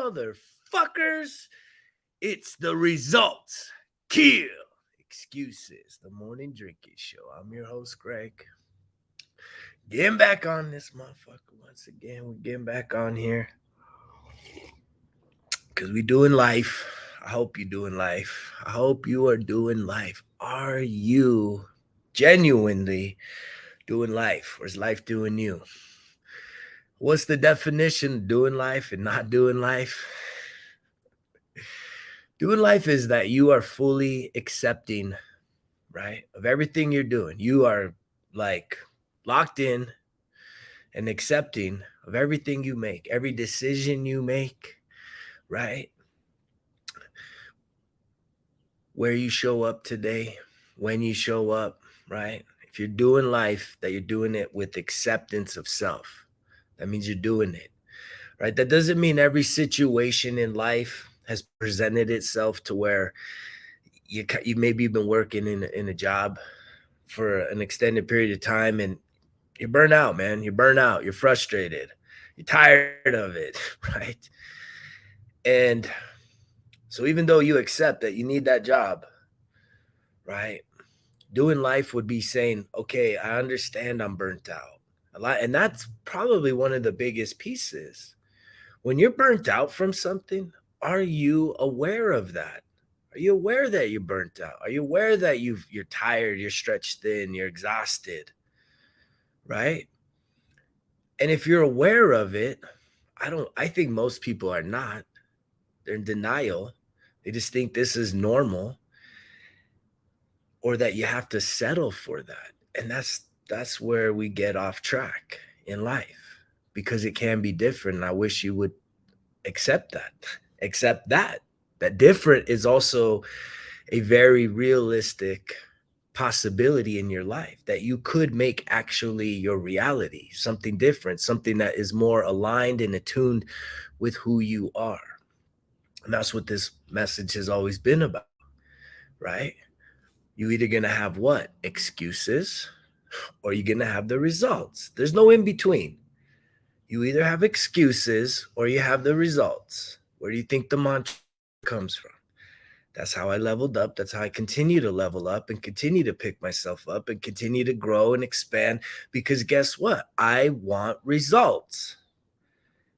motherfuckers. It's the results. Kill excuses. The morning drinking show. I'm your host, Greg. Getting back on this motherfucker once again. We're getting back on here because we doing life. I hope you're doing life. I hope you are doing life. Are you genuinely doing life, or is life doing you? What's the definition of doing life and not doing life? Doing life is that you are fully accepting, right, of everything you're doing. You are like locked in and accepting of everything you make, every decision you make, right? Where you show up today, when you show up, right? If you're doing life, that you're doing it with acceptance of self. That means you're doing it, right? That doesn't mean every situation in life has presented itself to where you maybe been working in a job for an extended period of time and you're burnt out, man. You're burnt out. You're frustrated. You're tired of it, right? And so even though you accept that you need that job, right? Doing life would be saying, okay, I understand I'm burnt out. A lot, and that's probably one of the biggest pieces. When you're burnt out from something, are you aware of that? Are you aware that you're burnt out? Are you aware that you're tired, you're stretched thin, you're exhausted, right? And if you're aware of it, I think most people are not. They're in denial. They just think this is normal or that you have to settle for that. And that's where we get off track in life because it can be different. And I wish you would accept that. Accept that different is also a very realistic possibility in your life, that you could make actually your reality something different, something that is more aligned and attuned with who you are. And that's what this message has always been about, right? You either going to have what? Excuses, or you're going to have the results. There's no in between. You either have excuses or you have the results. Where do you think the mantra comes from? That's how I leveled up. That's how I continue to level up and continue to pick myself up and continue to grow and expand. Because guess what? I want results.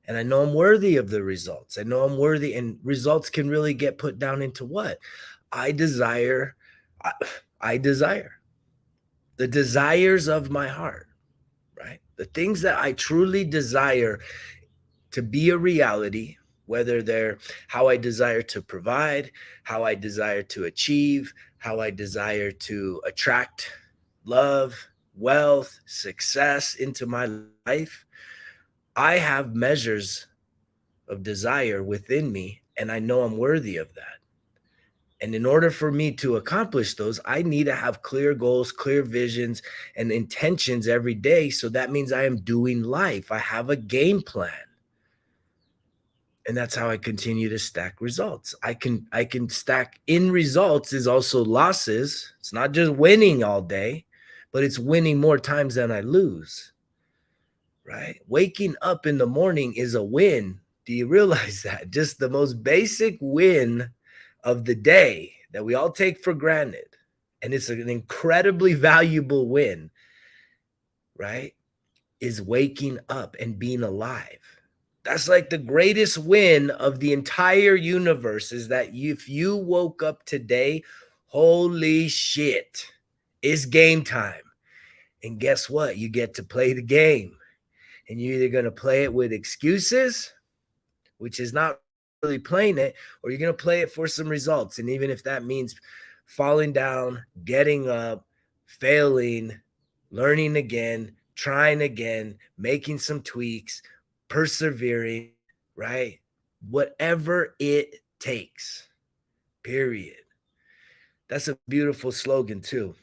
And I know I'm worthy of the results. I know I'm worthy, and results can really get put down into what? I desire, I, I desire the desires of my heart, right? The things that I truly desire to be a reality, whether they're how I desire to provide, how I desire to achieve, how I desire to attract love, wealth, success into my life. I have measures of desire within me, and I know I'm worthy of that. And in order for me to accomplish those, I need to have clear goals, clear visions, and intentions every day. So that means I am doing life. I have a game plan. And that's how I continue to stack results. I can stack in results is also losses. It's not just winning all day, but it's winning more times than I lose. Right? Waking up in the morning is a win. Do you realize that? Just the most basic win of the day that we all take for granted. And it's an incredibly valuable win, right? Is waking up and being alive. That's like the greatest win of the entire universe, is that if you woke up today, holy shit, it's game time. And guess what? You get to play the game. And you're either going to play it with excuses, which is not really playing it, or you're going to play it for some results. And even if that means falling down, getting up, failing, learning again, trying again, making some tweaks, persevering, right? Whatever it takes, period. That's a beautiful slogan, too.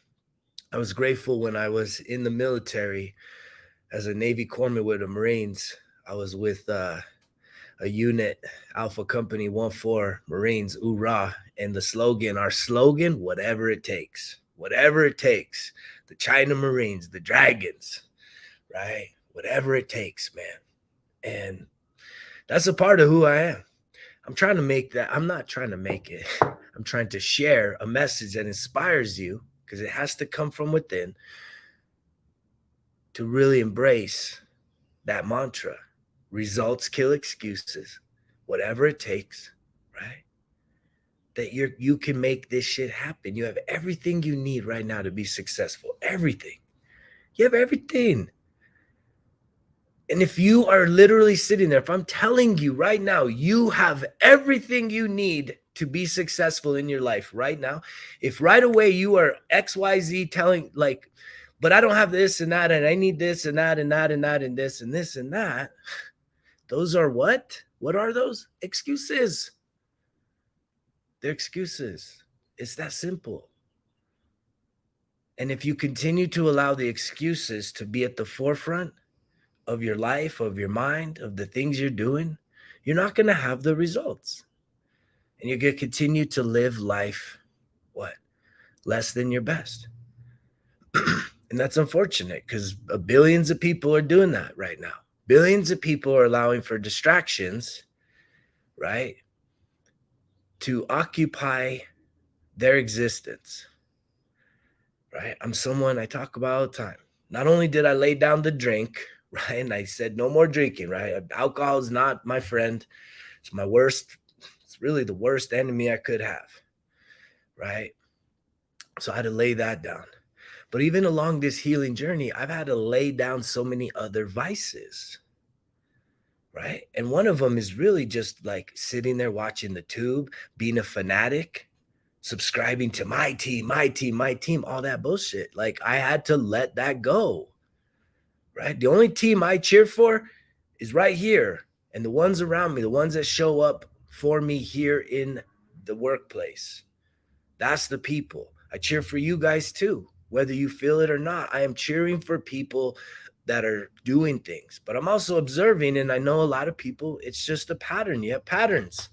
I was grateful when I was in the military as a Navy corpsman with the Marines. I was with a unit, Alpha Company 1-4 Marines, hoorah. And our slogan, whatever it takes, whatever it takes. The China Marines, the Dragons, right? Whatever it takes, man. And that's a part of who I am. I'm trying to make that. I'm not trying to make it. I'm trying to share a message that inspires you, because it has to come from within, to really embrace that mantra. Results kill excuses. Whatever it takes, right? That you can make this shit happen. You have everything you need right now to be successful. Everything. You have everything. And if you are literally sitting there, if I'm telling you right now, you have everything you need to be successful in your life right now. If right away you are XYZ telling, like, but I don't have this and that, and I need this and that and that and that and this and this and that. Those are what? What are those? Excuses. They're excuses. It's that simple. And if you continue to allow the excuses to be at the forefront of your life, of your mind, of the things you're doing, you're not going to have the results. And you're going to continue to live life, what? Less than your best. And that's unfortunate, because billions of people are doing that right now. Billions of people are allowing for distractions, right, to occupy their existence, right? I'm someone I talk about all the time. Not only did I lay down the drink, right, and I said no more drinking, right? Alcohol is not my friend. It's my worst. It's really the worst enemy I could have, right? So I had to lay that down. But even along this healing journey, I've had to lay down so many other vices, right? And one of them is really just like sitting there watching the tube, being a fanatic, subscribing to my team, all that bullshit. Like, I had to let that go, right? The only team I cheer for is right here. And the ones around me, the ones that show up for me here in the workplace, that's the people. I cheer for you guys too, whether you feel it or not. I am cheering for people that are doing things, but I'm also observing, and I know a lot of people, it's just a pattern. You have patterns.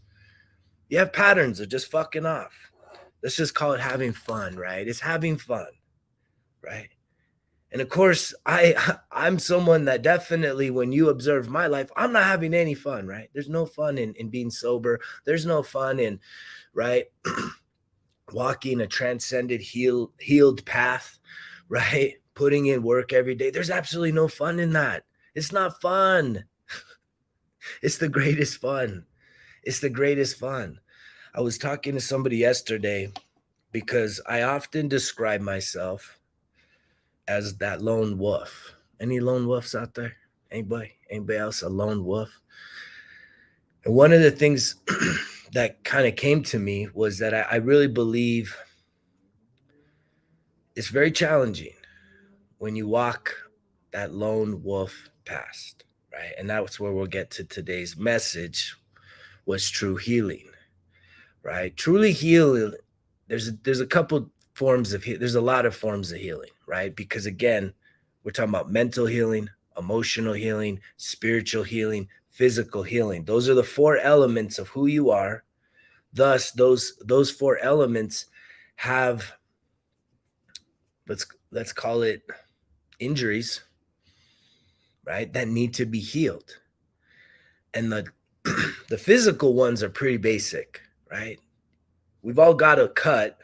You have patterns of just fucking off. Let's just call it having fun, right? It's having fun, right? And of course, I'm someone that definitely, when you observe my life, I'm not having any fun, right? There's no fun in being sober. There's no fun in, right, walking a transcended healed path, right? Putting in work every day. There's absolutely no fun in that. It's not fun. It's the greatest fun. It's the greatest fun. I was talking to somebody yesterday, because I often describe myself as that lone wolf. Any lone wolves out there? Anybody else a lone wolf? And one of the things that kind of came to me was that I really believe it's very challenging when you walk that lone wolf past, right? And that's where we'll get to today's message, was true healing, right? Truly heal. There's a couple forms of there's a lot of forms of healing, right? Because again, we're talking about mental healing, emotional healing, spiritual healing, physical healing. Those are the four elements of who you are. Thus, those four elements have, let's call it, injuries, right, that need to be healed. And the physical ones are pretty basic, right? We've all got a cut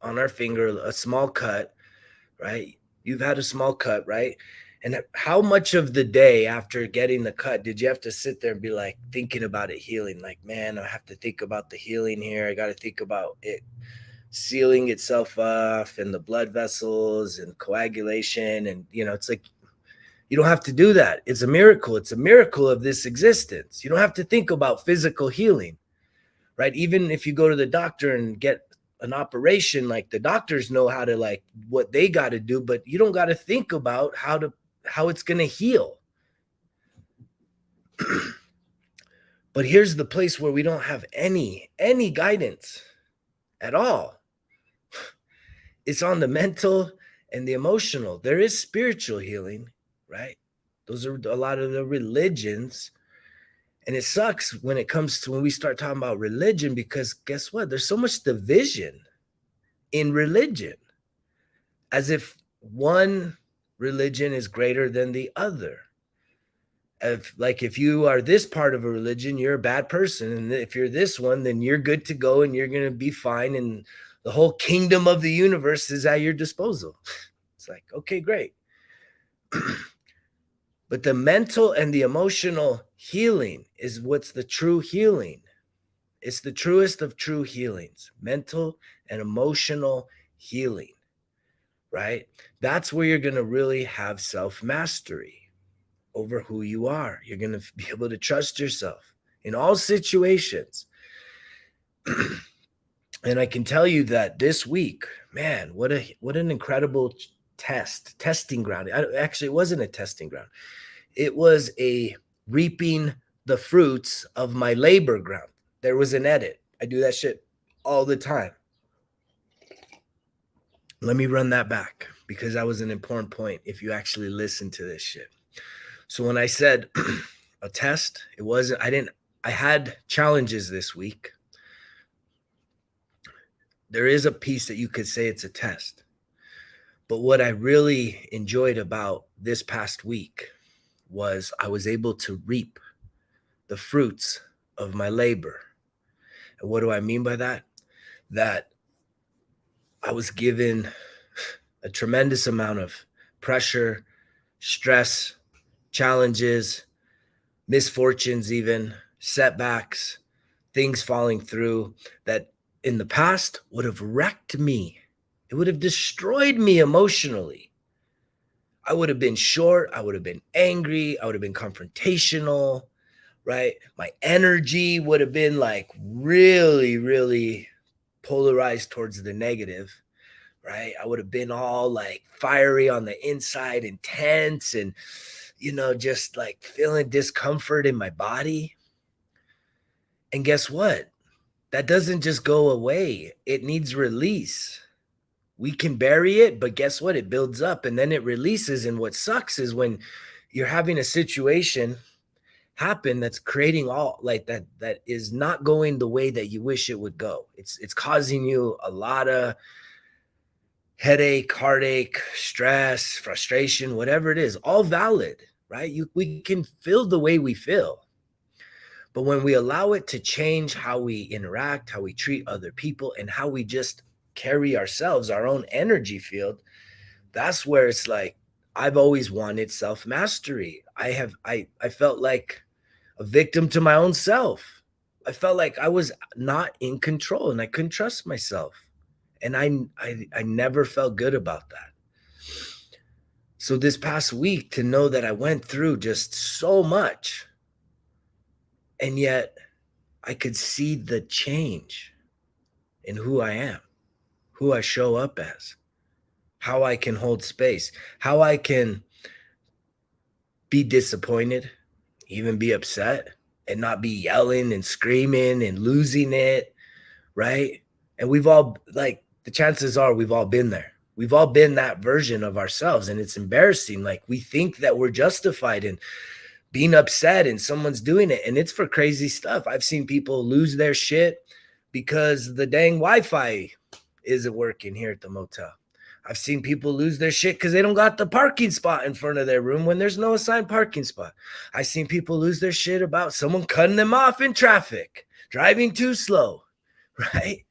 on our finger, a small cut, right? You've had a small cut, right? And how much of the day after getting the cut did you have to sit there and be like thinking about it healing? Like, man, I have to think about the healing here. I got to think about it sealing itself off and the blood vessels and coagulation. And, it's like, you don't have to do that. It's a miracle. It's a miracle of this existence. You don't have to think about physical healing, right? Even if you go to the doctor and get an operation, like, the doctors know how to, like, what they got to do, but you don't got to think about how it's going to heal. But here's the place where we don't have any guidance at all. It's on the mental and the emotional. There is spiritual healing, right? Those are a lot of the religions. And it sucks when we start talking about religion, because guess what? There's so much division in religion, as if one religion is greater than the other, if you are this part of a religion, you're a bad person. And if you're this one, then you're good to go and you're going to be fine. And the whole kingdom of the universe is at your disposal. It's like, okay, great. But the mental and the emotional healing is what's the true healing. It's the truest of true healings, mental and emotional healing, right? That's where you're going to really have self mastery over who you are. You're going to be able to trust yourself in all situations. And I can tell you that this week, man, what an incredible testing ground. Actually, it wasn't a testing ground. It was a reaping the fruits of my labor ground. There was an edit. I do that shit all the time. Let me run that back because that was an important point if you actually listen to this shit. So when I said a test, I had challenges this week. There is a piece that you could say it's a test. But what I really enjoyed about this past week was I was able to reap the fruits of my labor. And what do I mean by that? That I was given a tremendous amount of pressure, stress, challenges, misfortunes, even setbacks, things falling through that in the past would have wrecked me. It would have destroyed me emotionally. I would have been short. I would have been angry. I would have been confrontational, right? My energy would have been like really, really polarized towards the negative, right? I would have been all like fiery on the inside, intense, and, just like feeling discomfort in my body. And guess what? That doesn't just go away. It needs release. We can bury it, but guess what? It builds up and then it releases. And what sucks is when you're having a situation happen that's creating all like that is not going the way that you wish it would go. It's causing you a lot of headache, heartache, stress, frustration, whatever it is, all valid, right? We can feel the way we feel. But when we allow it to change how we interact, how we treat other people, and how we just carry ourselves, our own energy field, that's where it's like, I've always wanted self-mastery. I felt like a victim to my own self. I felt like I was not in control and I couldn't trust myself. And I never felt good about that. So this past week, to know that I went through just so much, and yet I could see the change in who I am, who I show up as, how I can hold space, how I can be disappointed, even be upset, and not be yelling and screaming and losing it, right? And we've all, like, the chances are we've all been there. We've all been that version of ourselves, and it's embarrassing. Like, we think that we're justified in being upset and someone's doing it, and it's for crazy stuff. I've seen people lose their shit because the dang Wi-Fi isn't working here at the motel. I've seen people lose their shit because they don't got the parking spot in front of their room when there's no assigned parking spot. I've seen people lose their shit about someone cutting them off in traffic, driving too slow, right?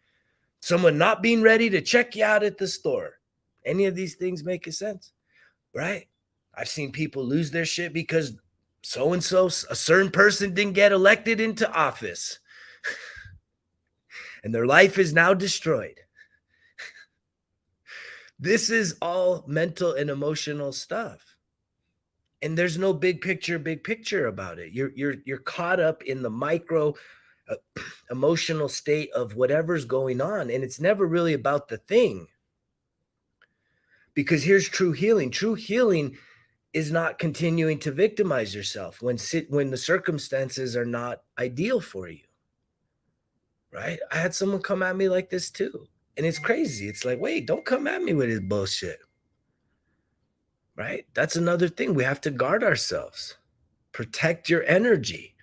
Someone not being ready to check you out at the store. Any of these things make sense, right? I've seen people lose their shit because so-and-so, a certain person didn't get elected into office and their life is now destroyed. This is all mental and emotional stuff. And there's no big picture about it. You're caught up in the micro emotional state of whatever's going on. And it's never really about the thing. Because here's true healing. True healing is not continuing to victimize yourself when the circumstances are not ideal for you. Right? I had someone come at me like this too. And it's crazy. It's like, wait, don't come at me with this bullshit. Right? That's another thing. We have to guard ourselves. Protect your energy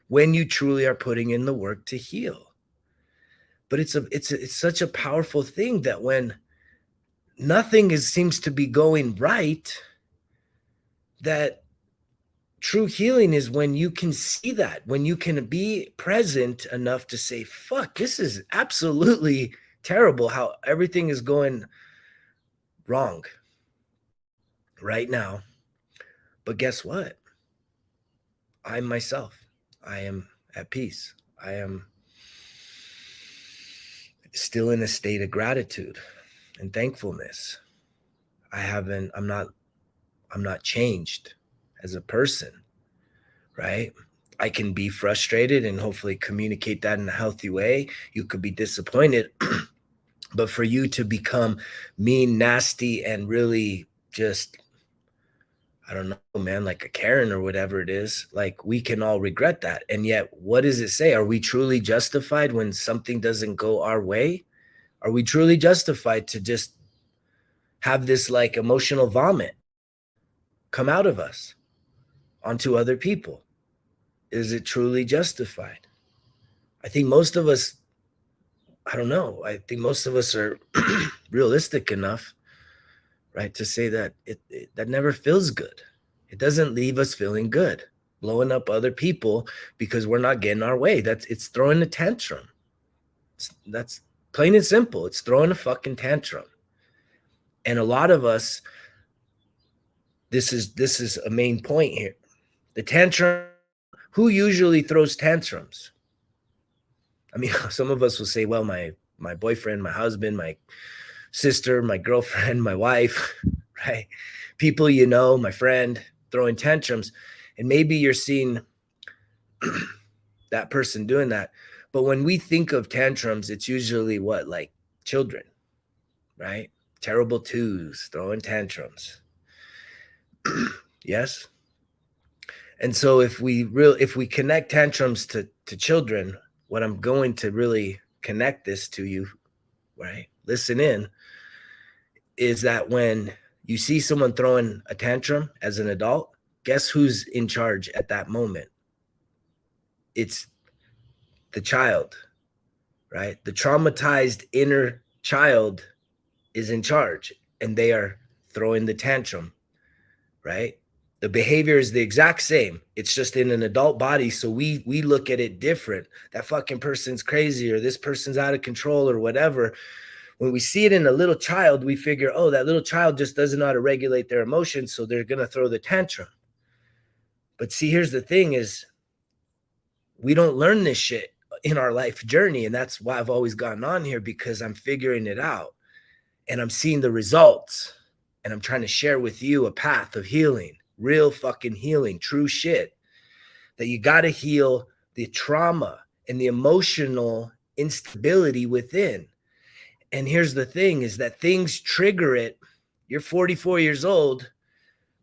when you truly are putting in the work to heal. But it's such a powerful thing that when nothing seems to be going right, that true healing is when you can see that, when you can be present enough to say, fuck, this is absolutely terrible how everything is going wrong right now. But guess what? I'm myself. I am at peace. I am still in a state of gratitude and thankfulness. I'm not changed as a person, right? I can be frustrated and hopefully communicate that in a healthy way. You could be disappointed, but for you to become mean, nasty, and really just, I don't know, man, like a Karen or whatever it is, like we can all regret that. And yet, what does it say? Are we truly justified when something doesn't go our way? Are we truly justified to just have this like emotional vomit come out of us onto other people? Is it truly justified? I think most of us, I don't know. I think most of us are realistic enough, right, to say that that never feels good. It doesn't leave us feeling good. Blowing up other people because we're not getting our way. It's throwing a tantrum. That's plain and simple. It's throwing a fucking tantrum. And a lot of us, this is a main point here. The tantrum, who usually throws tantrums? I mean, some of us will say, well, my boyfriend, my husband, my sister, my girlfriend, my wife, right? People you know, my friend, throwing tantrums. And maybe you're seeing that person doing that. But when we think of tantrums, it's usually what? Like children, right? Terrible twos, throwing tantrums. Yes. And so if we connect tantrums to children, what I'm going to really connect this to you, right? Listen in, is that when you see someone throwing a tantrum as an adult, guess who's in charge at that moment? It's the child, right? The traumatized inner child is in charge and they are throwing the tantrum, right? The behavior is the exact same. It's just in an adult body. So we look at it different. That fucking person's crazy or this person's out of control or whatever. When we see it in a little child, we figure, oh, that little child just doesn't know how to regulate their emotions. So they're going to throw the tantrum. But see, here's the thing is we don't learn this shit in our life journey. And that's why I've always gotten on here, because I'm figuring it out and I'm seeing the results and I'm trying to share with you a path of healing, real fucking healing, true shit, that you got to heal the trauma and the emotional instability within. And here's the thing is that things trigger it. You're 44 years old,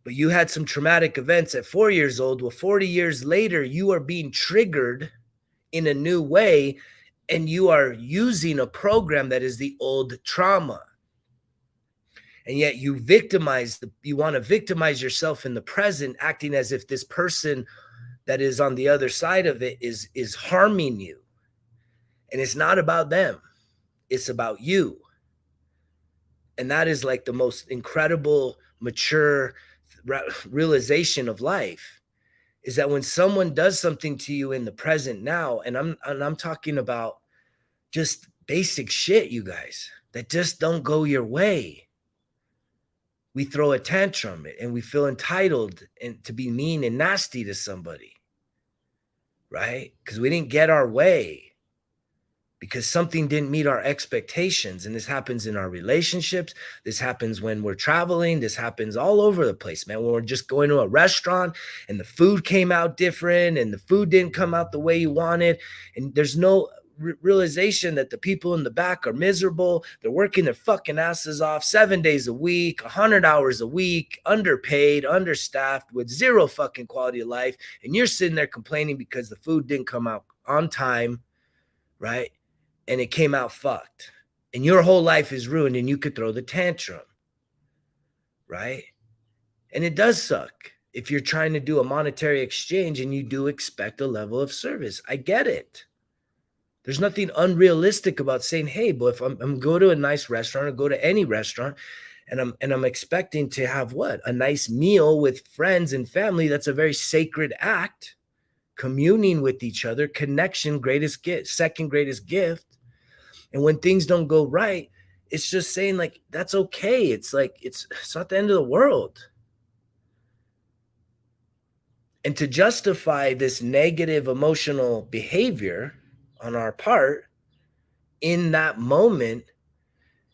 but you had some traumatic events at 4 years old. Well, 40 years later, you are being triggered in a new way, and you are using a program that is the old trauma. And yet you want to victimize yourself in the present, acting as if this person that is on the other side of it is harming you. And it's not about them. It's about you. And that is like the most incredible, mature realization of life, is that when someone does something to you in the present now, and I'm talking about just basic shit, you guys, that just don't go your way. We throw a tantrum and we feel entitled and to be mean and nasty to somebody, right? Because we didn't get our way, because something didn't meet our expectations. And this happens in our relationships. This happens when we're traveling. This happens all over the place, man. When we're just going to a restaurant and the food came out different and the food didn't come out the way you wanted. And there's no realization that the people in the back are miserable. They're working their fucking asses off 7 days a week, 100 hours a week, underpaid, understaffed, with zero fucking quality of life. And you're sitting there complaining because the food didn't come out on time, right? And it came out fucked. And your whole life is ruined and you could throw the tantrum, right? And it does suck if you're trying to do a monetary exchange and you do expect a level of service. I get it. There's nothing unrealistic about saying, hey, but if I'm go to a nice restaurant or go to any restaurant And I'm expecting to have what? A nice meal with friends and family. That's a very sacred act. Communing with each other, connection, greatest gift, second greatest gift. And when things don't go right, it's just saying like that's okay. It's like it's not the end of the world. And to justify this negative emotional behavior on our part in that moment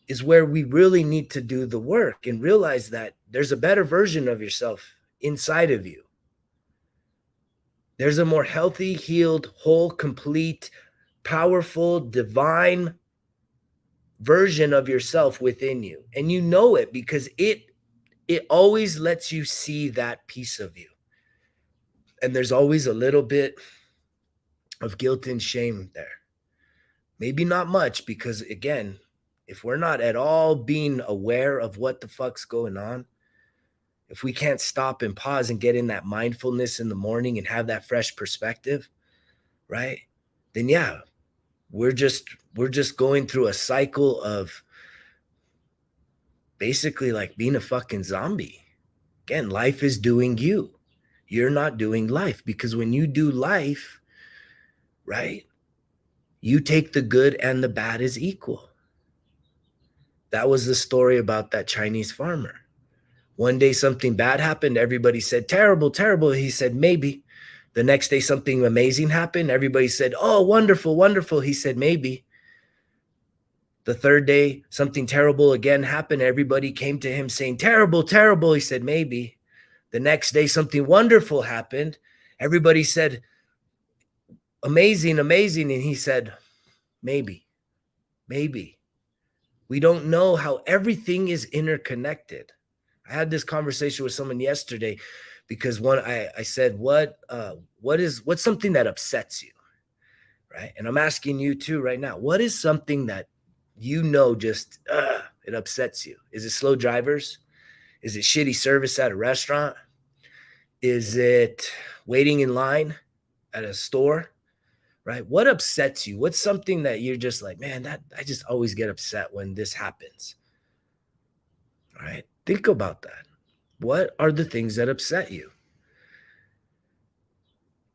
is where we really need to do the work and realize that there's a better version of yourself inside of you. There's a more healthy, healed, whole, complete, powerful, divine version of yourself within you. And you know it because it always lets you see that piece of you. And there's always a little bit of guilt and shame there. Maybe not much, because again, if we're not at all being aware of what the fuck's going on, if we can't stop and pause and get in that mindfulness in the morning and have that fresh perspective, right? Then yeah, we're just going through a cycle of basically like being a fucking zombie. Again, life is doing you. You're not doing life, because when you do life, right, you take the good and the bad as equal. That was the story about that Chinese farmer. One day something bad happened. Everybody said, terrible, terrible. He said, maybe. The next day something amazing happened. Everybody said, oh, wonderful, wonderful. He said, maybe. The third day something terrible again happened. Everybody came to him saying, terrible, terrible. He said, maybe. The next day something wonderful happened. Everybody said, amazing, amazing. And he said, maybe, maybe. We don't know how everything is interconnected. I had this conversation with someone yesterday because I said, what's something that upsets you? Right. And I'm asking you too right now, what is something that just it upsets you? Is it slow drivers? Is it shitty service at a restaurant? Is it waiting in line at a store? Right? What upsets you? What's something that you're just like, man, that I just always get upset when this happens? All right. Think about that. What are the things that upset you?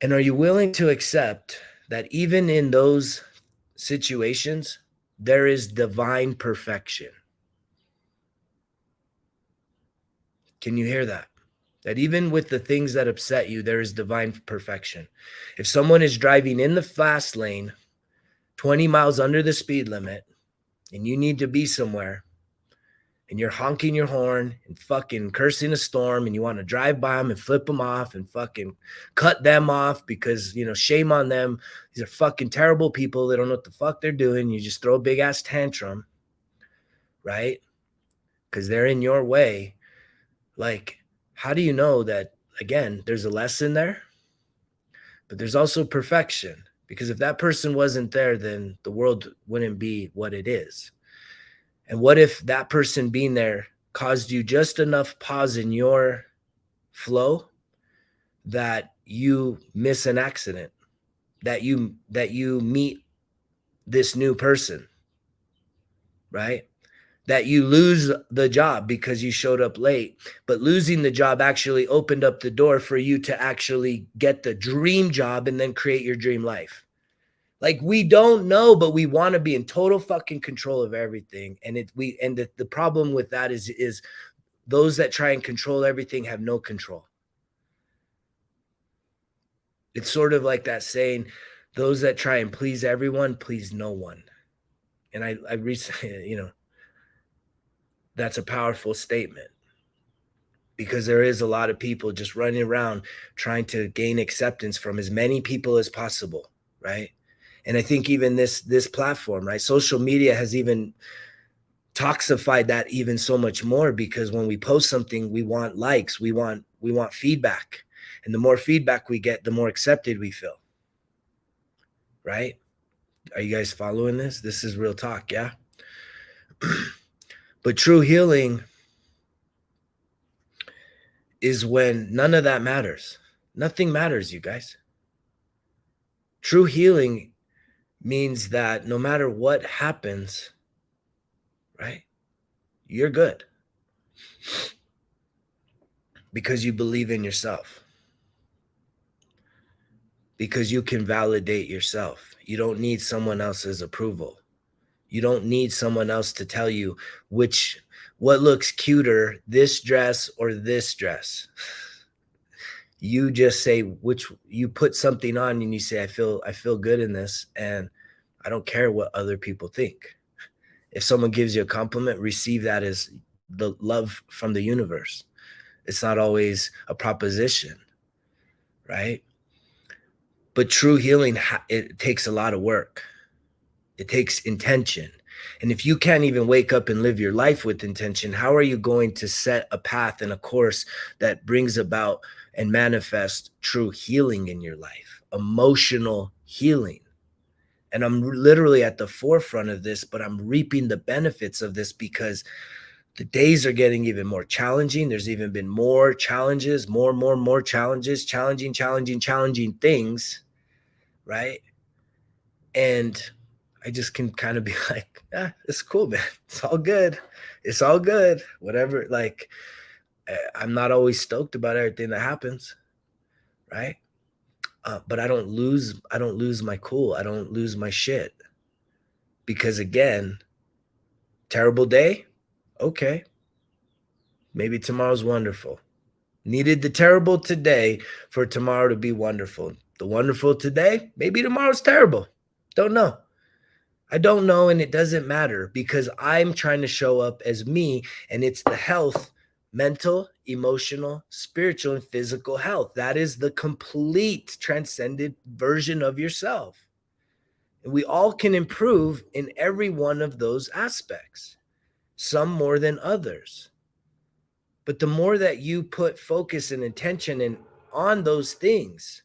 And are you willing to accept that even in those situations, there is divine perfection? Can you hear that? That even with the things that upset you, there is divine perfection. If someone is driving in the fast lane, 20 miles under the speed limit, and you need to be somewhere, and you're honking your horn and fucking cursing a storm, and you want to drive by them and flip them off and fucking cut them off because, shame on them. These are fucking terrible people. They don't know what the fuck they're doing. You just throw a big ass tantrum, right? Because they're in your way. Like, how do you know that, again, there's a lesson there, but there's also perfection? Because if that person wasn't there, then the world wouldn't be what it is. And what if that person being there caused you just enough pause in your flow that you miss an accident, that you meet this new person, right? That you lose the job because you showed up late, but losing the job actually opened up the door for you to actually get the dream job and then create your dream life. Like, we don't know, but we want to be in total fucking control of everything. And the problem with that is those that try and control everything have no control. It's sort of like that saying, those that try and please everyone, please no one. And I recently, that's a powerful statement, because there is a lot of people just running around trying to gain acceptance from as many people as possible, right? And I think even this platform, right, social media has even toxified that even so much more, because when we post something, we want likes, we want feedback, and the more feedback we get, the more accepted we feel, right? Are you guys following this? This is real talk, yeah? But true healing is when none of that matters. Nothing matters, you guys. True healing means that no matter what happens, right, you're good. Because you believe in yourself. Because you can validate yourself. You don't need someone else's approval. You don't need someone else to tell you what looks cuter, this dress or this dress. You just say you put something on and you say, I feel good in this, and I don't care what other people think. If someone gives you a compliment, receive that as the love from the universe. It's not always a proposition, right? But true healing, it takes a lot of work. It takes intention. And if you can't even wake up and live your life with intention, how are you going to set a path and a course that brings about and manifest true healing in your life, emotional healing? And I'm literally at the forefront of this, but I'm reaping the benefits of this because the days are getting even more challenging. There's even been more challenges, more challenges, challenging things, right? And I just can kind of be like, it's cool, man. It's all good. It's all good. Whatever. Like, I'm not always stoked about everything that happens, right? But I don't lose my cool. I don't lose my shit. Because again, terrible day. Okay. Maybe tomorrow's wonderful. Needed the terrible today for tomorrow to be wonderful. The wonderful today, maybe tomorrow's terrible. Don't know. I don't know, and it doesn't matter because I'm trying to show up as me, and it's the health, mental, emotional, spiritual, and physical health. That is the complete transcended version of yourself. And we all can improve in every one of those aspects, some more than others. But the more that you put focus and intention on those things,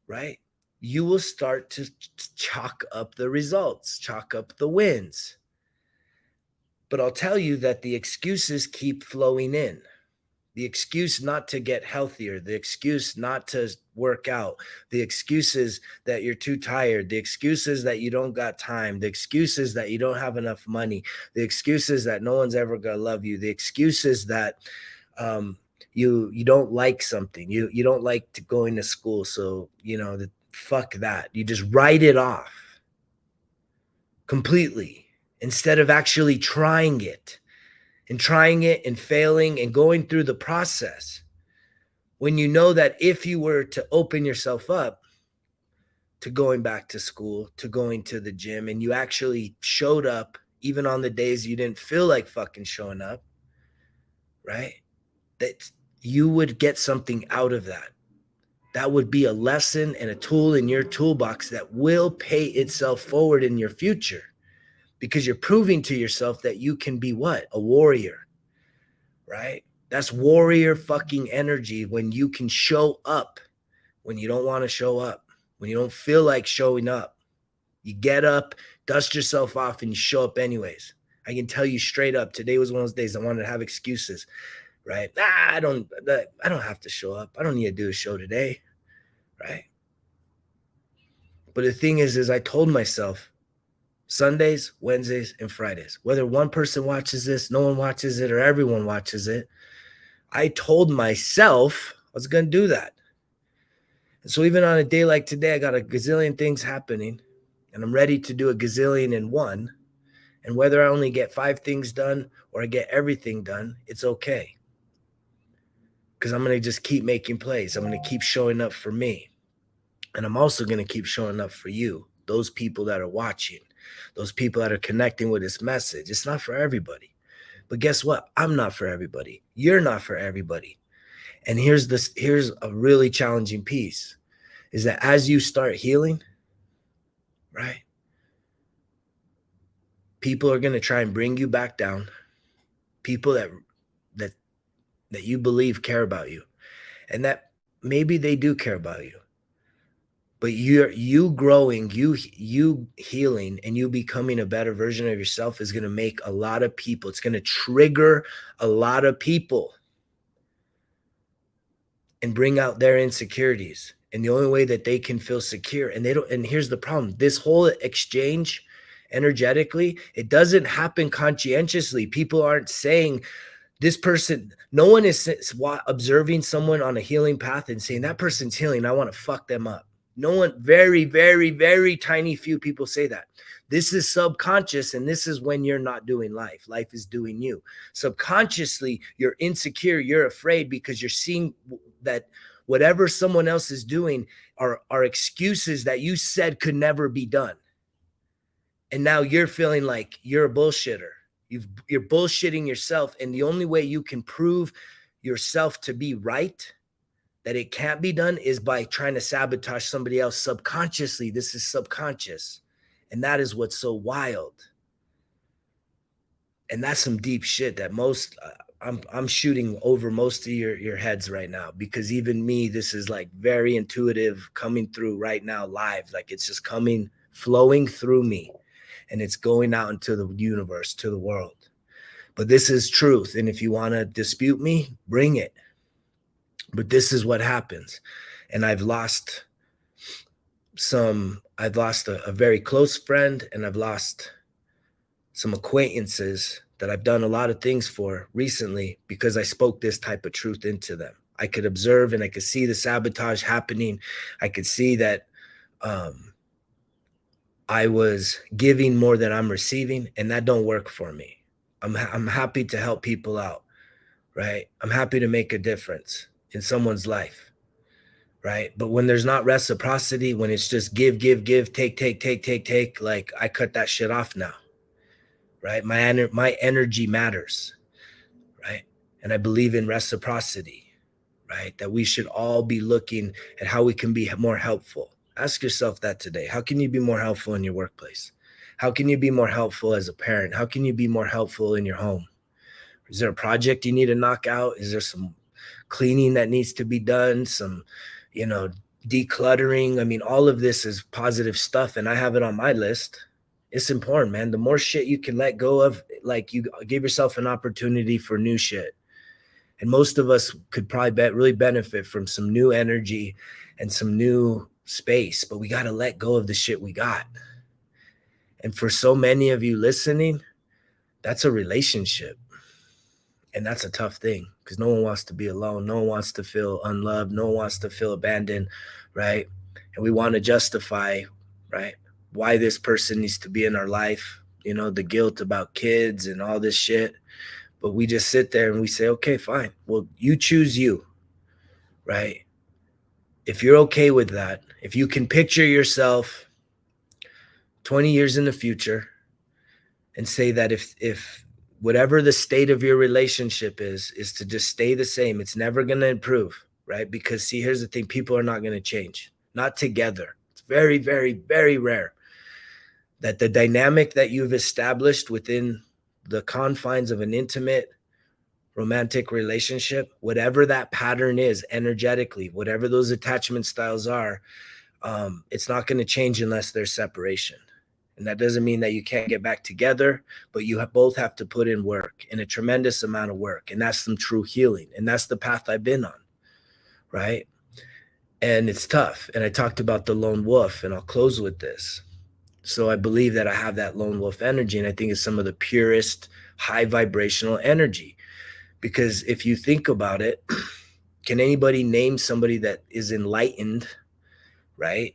right, you will start to chalk up the results, chalk up the wins. But I'll tell you that the excuses keep flowing in. The excuse not to get healthier, the excuse not to work out, the excuses that you're too tired, the excuses that you don't got time, the excuses that you don't have enough money, the excuses that no one's ever going to love you, the excuses that you don't like something, you don't like to going to school, so fuck that. You just write it off completely instead of actually trying it and failing and going through the process. When you know that if you were to open yourself up to going back to school, to going to the gym, and you actually showed up even on the days you didn't feel like fucking showing up, right? That you would get something out of that. That would be a lesson and a tool in your toolbox that will pay itself forward in your future because you're proving to yourself that you can be what? A warrior, right? That's warrior fucking energy when you can show up when you don't want to show up, when you don't feel like showing up. You get up, dust yourself off, and you show up anyways. I can tell you straight up, today was one of those days I wanted to have excuses, right? I don't have to show up. I don't need to do a show today, right? But the thing is I told myself Sundays, Wednesdays, and Fridays, whether one person watches this, no one watches it, or everyone watches it, I told myself I was going to do that. And so even on a day like today, I got a gazillion things happening, and I'm ready to do a gazillion in one. And whether I only get 5 things done or I get everything done, it's okay. Because I'm going to just keep making plays. I'm going to keep showing up for me. And I'm also going to keep showing up for you, those people that are watching, those people that are connecting with this message. It's not for everybody. But guess what? I'm not for everybody. You're not for everybody. And here's a really challenging piece, is that as you start healing, right, people are going to try and bring you back down. People that you believe care about you, and that maybe they do care about you. But you growing, you healing, and you becoming a better version of yourself is going to make a lot of people, it's going to trigger a lot of people and bring out their insecurities. And the only way that they can feel secure, and here's the problem, this whole exchange energetically, it doesn't happen conscientiously. People aren't saying, This person, no one is observing someone on a healing path and saying that person's healing, I want to fuck them up. No one, very, very, very tiny few people say that. This is subconscious, and this is when you're not doing life. Life is doing you. Subconsciously, you're insecure, you're afraid because you're seeing that whatever someone else is doing are excuses that you said could never be done. And now you're feeling like you're a bullshitter. You're bullshitting yourself. And the only way you can prove yourself to be right, that it can't be done, is by trying to sabotage somebody else subconsciously. This is subconscious. And that is what's so wild. And that's some deep shit that most, I'm shooting over most of your heads right now, because even me, this is like very intuitive coming through right now live. Like it's just coming, flowing through me, and it's going out into the universe, to the world. But this is truth. And if you want to dispute me, bring it. But this is what happens. And I've lost a very close friend, and I've lost some acquaintances that I've done a lot of things for recently because I spoke this type of truth into them. I could observe and I could see the sabotage happening. I could see that I was giving more than I'm receiving, and that don't work for me. I'm happy to help people out, right? I'm happy to make a difference in someone's life, right? But when there's not reciprocity, when it's just give, take, like I cut that shit off now. Right? My energy matters, right? And I believe in reciprocity, right? That we should all be looking at how we can be more helpful. Ask yourself that today. How can you be more helpful in your workplace? How can you be more helpful as a parent? How can you be more helpful in your home? Is there a project you need to knock out? Is there some cleaning that needs to be done? Some, decluttering? I mean, all of this is positive stuff, and I have it on my list. It's important, man. The more shit you can let go of, like, you give yourself an opportunity for new shit. And most of us could probably really benefit from some new energy and some new space, but we got to let go of the shit we got. And for so many of you listening, that's a relationship. And that's a tough thing, because no one wants to be alone. No one wants to feel unloved. No one wants to feel abandoned, right? And we want to justify, right, why this person needs to be in our life, the guilt about kids and all this shit. But we just sit there and we say, okay, fine. Well, you choose you, right? If you're okay with that, if you can picture yourself 20 years in the future and say that if whatever the state of your relationship is to just stay the same, it's never going to improve, right? Because see, here's the thing, people are not going to change, not together. It's very, very, very rare that the dynamic that you've established within the confines of an intimate romantic relationship, whatever that pattern is energetically, whatever those attachment styles are, it's not going to change unless there's separation. And that doesn't mean that you can't get back together, but you both have to put in work, and a tremendous amount of work. And that's some true healing. And that's the path I've been on, right? And it's tough. And I talked about the lone wolf, and I'll close with this. So I believe that I have that lone wolf energy, and I think it's some of the purest high vibrational energy. Because if you think about it, can anybody name somebody that is enlightened, right?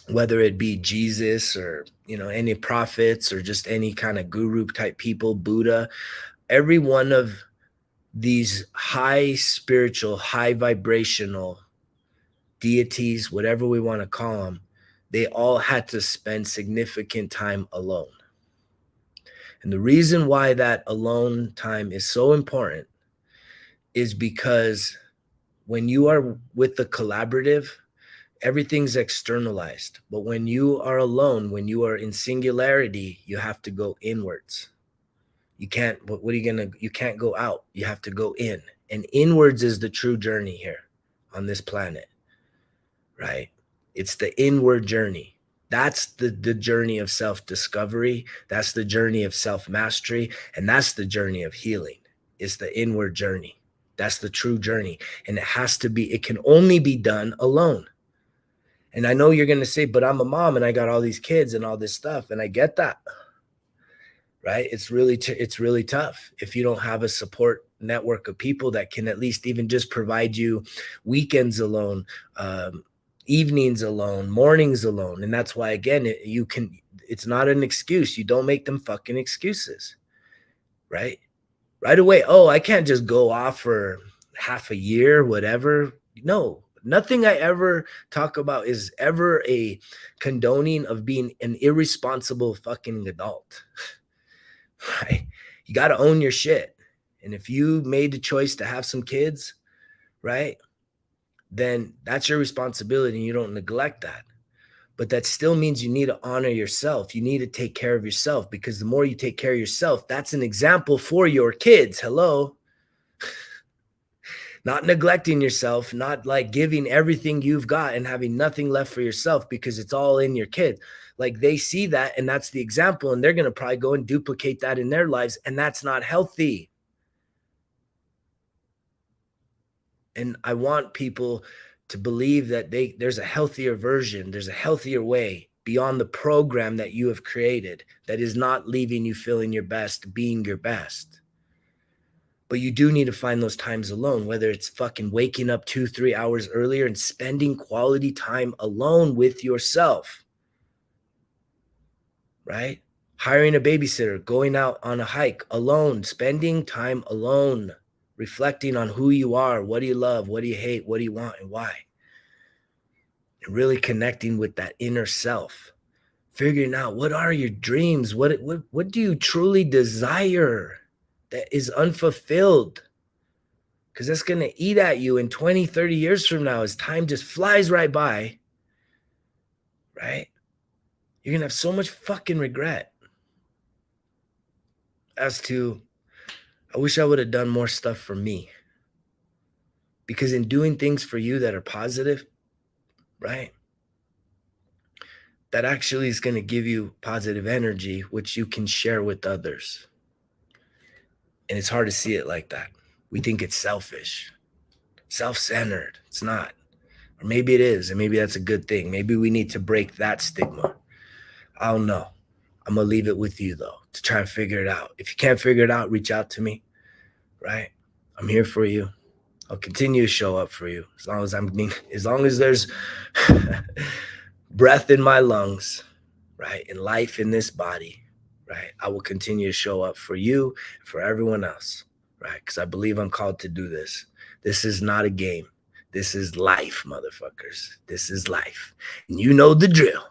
Whether it be Jesus or, any prophets or just any kind of guru type people, Buddha, every one of these high spiritual, high vibrational deities, whatever we want to call them, they all had to spend significant time alone. And the reason why that alone time is so important is because when you are with the collaborative, everything's externalized. But when you are alone, when you are in singularity, you have to go inwards. You can't, you can't go out. You have to go in. And inwards is the true journey here on this planet, right? It's the inward journey. That's the journey of self-discovery. That's the journey of self-mastery. And that's the journey of healing. It's the inward journey. That's the true journey. And it can only be done alone. And I know you're going to say, but I'm a mom and I got all these kids and all this stuff. And I get that, right? It's really tough if you don't have a support network of people that can at least even just provide you weekends alone, um, evenings alone, mornings alone. And that's why, again, it's not an excuse. You don't make them fucking excuses, right? Right away. Oh, I can't just go off for half a year, whatever. No, nothing I ever talk about is ever a condoning of being an irresponsible fucking adult. Right? You got to own your shit. And if you made the choice to have some kids, right, then that's your responsibility and you don't neglect that. But that still means you need to honor yourself. You need to take care of yourself, because the more you take care of yourself, that's an example for your kids. Hello. Not neglecting yourself, not like giving everything you've got and having nothing left for yourself because it's all in your kid. Like they see that and that's the example, and they're going to probably go and duplicate that in their lives, and that's not healthy. And I want people to believe that there's a healthier version, there's a healthier way beyond the program that you have created that is not leaving you feeling your best, being your best. But you do need to find those times alone, whether it's fucking waking up 2-3 hours earlier and spending quality time alone with yourself, right? Hiring a babysitter, going out on a hike alone, spending time alone, reflecting on who you are, what do you love, what do you hate, what do you want, and why. And really connecting with that inner self, figuring out what are your dreams, what do you truly desire that is unfulfilled, because that's going to eat at you in 20, 30 years from now as time just flies right by, right? You're going to have so much fucking regret as to, I wish I would have done more stuff for me. Because in doing things for you that are positive, right, that actually is going to give you positive energy, which you can share with others. And it's hard to see it like that. We think it's selfish, self-centered. It's not. Or maybe it is, and maybe that's a good thing. Maybe we need to break that stigma. I don't know. I'm going to leave it with you, though, to try and figure it out. If you can't figure it out, reach out to me, right? I'm here for you. I'll continue to show up for you as long as there's breath in my lungs, right? And life in this body, right? I will continue to show up for you and for everyone else, right? Because I believe I'm called to do this. This is not a game. This is life, motherfuckers. This is life. And you know the drill.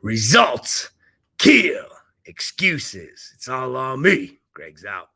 Results kill excuses. It's all on me. Greg's out.